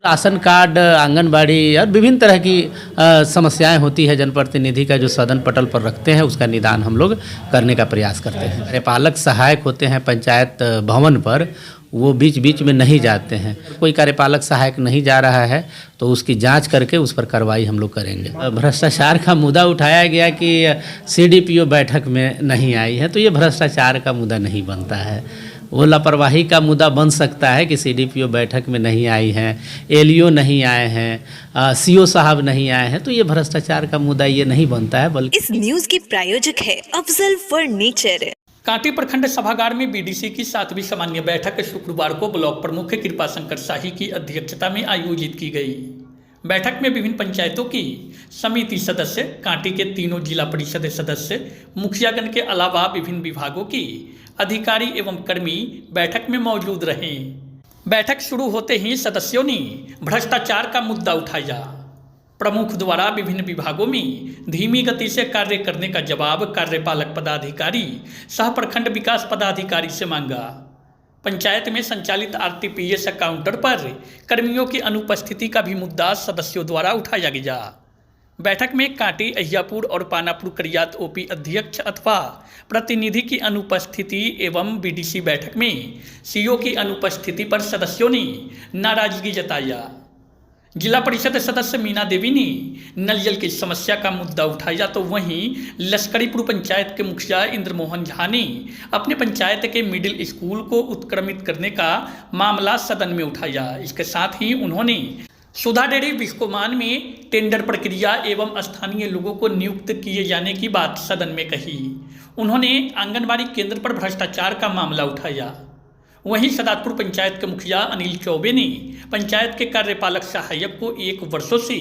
Ration card, anganwadi और विभिन्न तरह की समस्याएं होती है। जनप्रतिनिधि का जो सदन पटल पर रखते हैं उसका निदान हम लोग करने का प्रयास करते हैं। कार्यपालक सहायक होते हैं पंचायत भवन पर, वो बीच बीच में नहीं जाते हैं। कोई कार्यपालक सहायक नहीं जा रहा है तो उसकी जांच करके उस पर कार्रवाई हम लोग करेंगे। भ्रष्टाचार का मुद्दा उठाया गया कि सीडीपीओ बैठक में नहीं आई है, तो ये भ्रष्टाचार का मुद्दा नहीं बनता है। वो लापरवाही का मुद्दा बन सकता है कि सीडीपीओ बैठक में नहीं आई हैं, एलईओ नहीं आए हैं, सीओ साहब नहीं आए हैं, तो ये भ्रष्टाचार का मुद्दा ये नहीं बनता है। बल्कि इस न्यूज के प्रायोजक है अफजल फर्नीचर। कांटी प्रखंड सभागार में बीडीसी की 7वीं सामान्य बैठक शुक्रवार को ब्लॉक प्रमुख कृपाशंकर शाही की अध्यक्षता में आयोजित की गई। बैठक में विभिन्न पंचायतों की समिति सदस्य, कांटी के तीनों जिला परिषद सदस्य, मुखियागण के अलावा विभिन्न विभागों की अधिकारी एवं कर्मी बैठक में मौजूद रहे। बैठक शुरू होते ही सदस्यों ने भ्रष्टाचार का मुद्दा उठाया। प्रमुख द्वारा विभिन्न विभागों में धीमी गति से कार्य करने का जवाब कार्यपालक पदाधिकारी सह प्रखंड विकास पदाधिकारी से मांगा। पंचायत में संचालित आरटीपीएस काउंटर पर कर्मियों की अनुपस्थिति का भी मुद्दा सदस्यों द्वारा उठाया गया। बैठक में कांटी, अहियापुर और पानापुर करियात ओपी अध्यक्ष अथवा प्रतिनिधि की अनुपस्थिति एवं बीडीसी बैठक में सीओ की अनुपस्थिति पर सदस्यों ने नाराजगी जताया। जिला परिषद सदस्य मीना देवी ने नल जल की समस्या का मुद्दा उठाया, तो वहीं लश्करीपुर पंचायत के मुखिया इंद्रमोहन झा ने अपने पंचायत के मिडिल स्कूल को उत्क्रमित करने का मामला सदन में उठाया। इसके साथ ही उन्होंने सुधा डेयरी बिस्कोमान में टेंडर प्रक्रिया एवं स्थानीय लोगों को नियुक्त किए जाने की बात सदन में कही। उन्होंने आंगनबाड़ी केंद्र पर भ्रष्टाचार का मामला उठाया। वहीं सदातपुर पंचायत के मुखिया अनिल चौबे ने पंचायत के कार्यपालक सहायक को 1 वर्षों से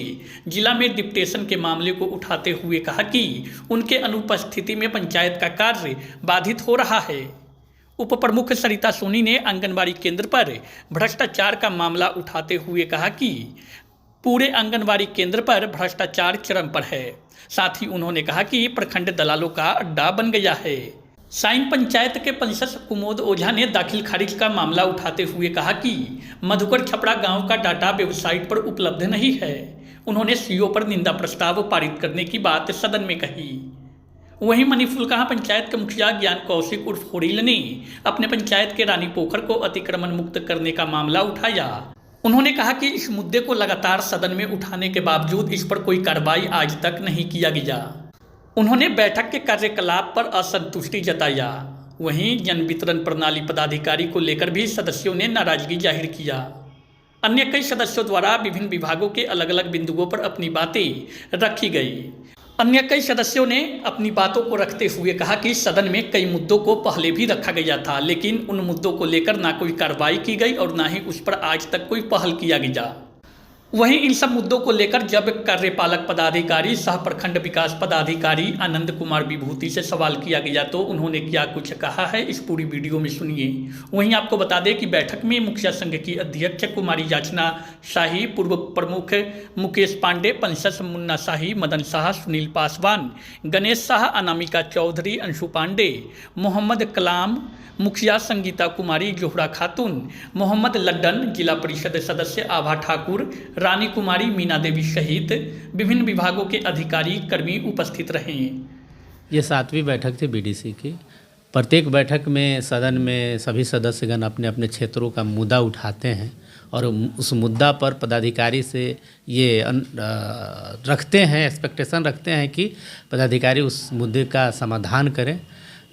जिला में डिप्टेशन के मामले को उठाते हुए कहा कि उनके अनुपस्थिति में पंचायत का कार्य बाधित हो रहा है। उप प्रमुख सरिता सोनी ने आंगनबाड़ी केंद्र पर भ्रष्टाचार का मामला उठाते हुए कहा कि पूरे आंगनबाड़ी केंद्र पर भ्रष्टाचार चरम पर है। साथ ही उन्होंने कहा कि प्रखंड दलालों का अड्डा बन गया है। साइन पंचायत के पंचस कुमोद ओझा ने दाखिल खारिज का मामला उठाते हुए कहा कि मधुकर छपड़ा गांव का डाटा वेबसाइट पर उपलब्ध नहीं है। उन्होंने सीओ पर निंदा प्रस्ताव पारित करने की बात सदन में कही। वहीं मनीफुलकहा पंचायत के मुखिया ज्ञान कौशिक उर्फ होरील ने अपने पंचायत के रानी पोखर को अतिक्रमण मुक्त करने का मामला उठाया। उन्होंने कहा कि इस मुद्दे को लगातार सदन में उठाने के बावजूद इस पर कोई कार्रवाई आज तक नहीं किया गया। उन्होंने बैठक के कार्यकलाप पर असंतुष्टि जताया। वहीं जन वितरण प्रणाली पदाधिकारी को लेकर भी सदस्यों ने नाराजगी जाहिर किया। अन्य कई सदस्यों द्वारा विभिन्न विभागों के अलग अलग बिंदुओं पर अपनी बातें रखी गई। अन्य कई सदस्यों ने अपनी बातों को रखते हुए कहा कि सदन में कई मुद्दों को पहले भी रखा गया था, लेकिन उन मुद्दों को लेकर ना कोई कार्रवाई की गई और ना ही उस पर आज तक कोई पहल किया गया। वहीं इन सब मुद्दों को लेकर जब कार्यपालक पदाधिकारी सह प्रखंड विकास पदाधिकारी आनंद कुमार विभूति से सवाल किया गया तो उन्होंने क्या कुछ कहा है, इस पूरी वीडियो में सुनिए। वहीं आपको बता दें कि बैठक में मुखिया संघ की अध्यक्ष कुमारी याचना शाही, पूर्व प्रमुख मुकेश पांडे, पंचस मुन्ना शाही, मदन शाह, सुनील पासवान, गणेश शाह, अनामिका चौधरी, अंशु पांडे, मोहम्मद कलाम, मुखिया संगीता कुमारी, जोहरा खातून, मोहम्मद लड्डन, जिला परिषद सदस्य आभा ठाकुर, रानी कुमारी, मीना देवी सहित विभिन्न विभागों के अधिकारी कर्मी उपस्थित रहे। ये 7वीं बैठक थी बीडीसी की। प्रत्येक बैठक में सदन में सभी सदस्यगण अपने अपने क्षेत्रों का मुद्दा उठाते हैं और उस मुद्दा पर पदाधिकारी से ये रखते हैं, एक्सपेक्टेशन रखते हैं कि पदाधिकारी उस मुद्दे का समाधान करें।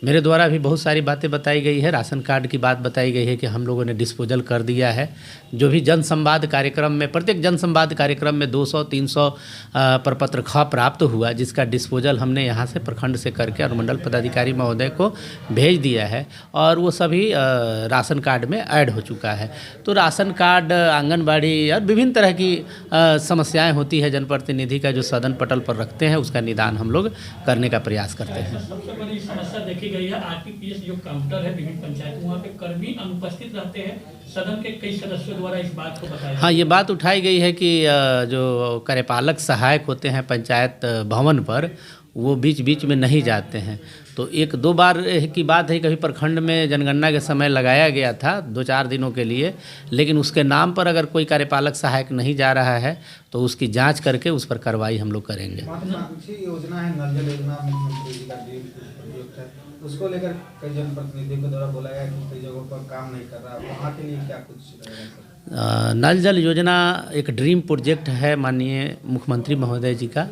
मेरे द्वारा भी बहुत सारी बातें बताई गई है। राशन कार्ड की बात बताई गई है कि हम लोगों ने डिस्पोजल कर दिया है। जो भी जन संवाद कार्यक्रम में, प्रत्येक जन संवाद कार्यक्रम में 200-300 प्रपत्र ख प्राप्त हुआ, जिसका डिस्पोजल हमने यहाँ से प्रखंड से करके और मंडल पदाधिकारी महोदय को भेज दिया है और वो सभी राशन कार्ड में ऐड हो चुका है। तो राशन कार्ड, आंगनबाड़ी और विभिन्न तरह की समस्याएँ होती है। जनप्रतिनिधि का जो सदन पटल पर रखते हैं उसका निदान हम लोग करने का प्रयास करते हैं। सबसे बड़ी समस्या देखी गई है आरटीपीएस जो काउंटर है विभिन्न पंचायतों, वहाँ पे कर्मी अनुपस्थित रहते हैं। सदन के कई सदस्यों द्वारा इस बात को बताया। हाँ, ये बात उठाई गई है कि जो कार्यपालक सहायक होते हैं पंचायत भवन पर, वो बीच बीच में नहीं जाते हैं। तो एक दो बार की बात है, कभी प्रखंड में जनगणना के समय लगाया गया था 2-4 दिनों के लिए, लेकिन उसके नाम पर अगर कोई कार्यपालक सहायक नहीं जा रहा है तो उसकी जांच करके उस पर कार्रवाई हम लोग करेंगे। महत्वाकांक्षी योजना है नल जल योजना, मुख्यमंत्री जी का ड्रीम प्रोजेक्ट है, उसको लेकर कई जनप्रतिनिधियों के द्वारा बोला गया कि कई जगहों पर काम नहीं कर रहा, वहाँ के लिए क्या कुछ रहेगा? नल जल योजना एक ड्रीम प्रोजेक्ट है माननीय मुख्यमंत्री महोदय जी का,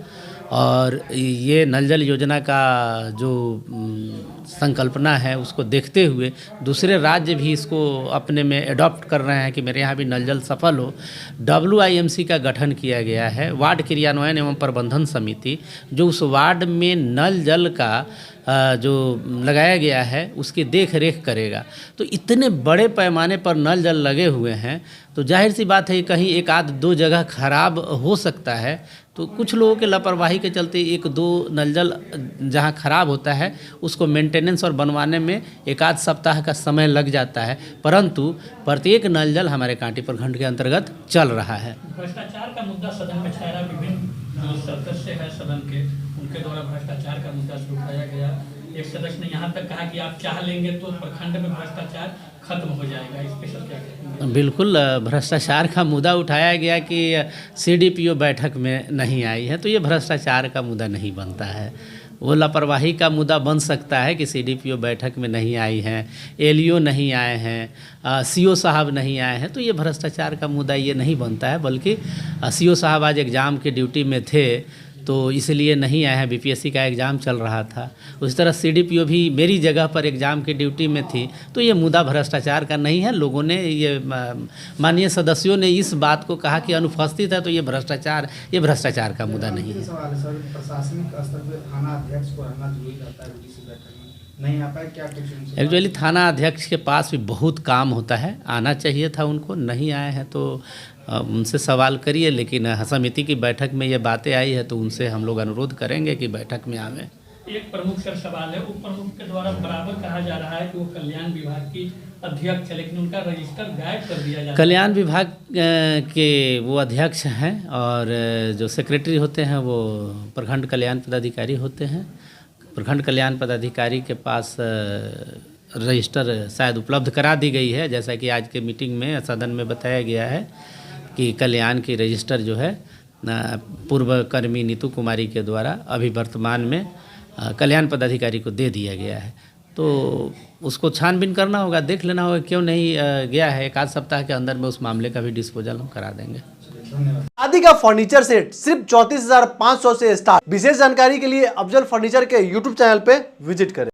और ये नल जल योजना का जो संकल्पना है उसको देखते हुए दूसरे राज्य भी इसको अपने में एडॉप्ट कर रहे हैं कि मेरे यहाँ भी नल जल सफल हो। WIMC का गठन किया गया है, वार्ड क्रियान्वयन एवं प्रबंधन समिति, जो उस वार्ड में नल जल का जो लगाया गया है उसकी देख रेख करेगा। तो इतने बड़े पैमाने पर नल जल लगे हुए हैं तो जाहिर सी बात है कहीं एक आध दो जगह खराब हो सकता है, तो कुछ लोगों के लापरवाही के चलते एक दो नल जल जहाँ खराब होता है उसको मेंटेनेंस और बनवाने में एक आध सप्ताह का समय लग जाता है, परंतु प्रत्येक नल जल हमारे कांटी प्रखंड के अंतर्गत चल रहा है। भ्रष्टाचार का मुद्दा सदन में छाया, विभिन्न जो सदस्य हैं सदन के उनके द्वारा भ्रष्टाचार का मुद्दा से उठाया गया। एक सदस्य ने यहाँ तक कहा कि आप चाह लेंगे तो प्रखंड में भ्रष्टाचार खत्म हो जाएगा, इस पे सर क्या कहेंगे? बिल्कुल, भ्रष्टाचार का मुद्दा उठाया गया कि CDPO बैठक में नहीं आई है, तो ये भ्रष्टाचार का मुद्दा नहीं बनता है। वो लापरवाही का मुद्दा बन सकता है कि CDPO बैठक में नहीं आई हैं, LEO नहीं आए हैं, CO साहब नहीं आए हैं, तो ये भ्रष्टाचार का मुद्दा ये नहीं बनता है, बल्कि CO साहब आज एग्ज़ाम के ड्यूटी में थे तो इसलिए नहीं आए हैं, BPSC का एग्ज़ाम चल रहा था। उसी तरह CDPO भी मेरी जगह पर एग्ज़ाम की ड्यूटी में थी, तो ये मुद्दा भ्रष्टाचार का नहीं है। लोगों ने ये माननीय सदस्यों ने इस बात को कहा कि अनुपस्थित है, तो ये भ्रष्टाचार का मुद्दा नहीं है। सवाल है सर, प्रशासनिक स्तर पर थाना अध्यक्ष को रहना जरूरी रहता है, BDC बैठक में नहीं आ पाए, क्या कुछ? एक्चुअली थाना अध्यक्ष के पास भी बहुत काम होता है, आना चाहिए था उनको, नहीं आए हैं तो उनसे सवाल करिए, लेकिन समिति की बैठक में ये बातें आई है तो उनसे हम लोग अनुरोध करेंगे कि बैठक में आवें। एक प्रमुख सर सवाल है, उप प्रमुख के द्वारा बराबर कहा जा रहा है कि वो कल्याण विभाग की अध्यक्ष है, लेकिन उनका रजिस्टर गायब कर दिया जाता है। कल्याण विभाग के वो अध्यक्ष हैं और जो सेक्रेटरी होते हैं वो प्रखंड कल्याण पदाधिकारी होते हैं। प्रखंड कल्याण पदाधिकारी के पास रजिस्टर शायद उपलब्ध करा दी गई है, जैसा कि आज के मीटिंग में सदन में बताया गया है कि कल्याण की रजिस्टर जो है पूर्व कर्मी नीतू कुमारी के द्वारा अभी वर्तमान में कल्याण पदाधिकारी को दे दिया गया है। तो उसको छानबीन करना होगा, देख लेना होगा क्यों नहीं गया है। एक आध सप्ताह के अंदर में उस मामले का भी डिस्पोजल हम करा देंगे। शादी का फर्नीचर सेट सिर्फ 34,500 से स्टार्ट। विशेष जानकारी के लिए अफजल फर्नीचर के YouTube चैनल पे विजिट करें।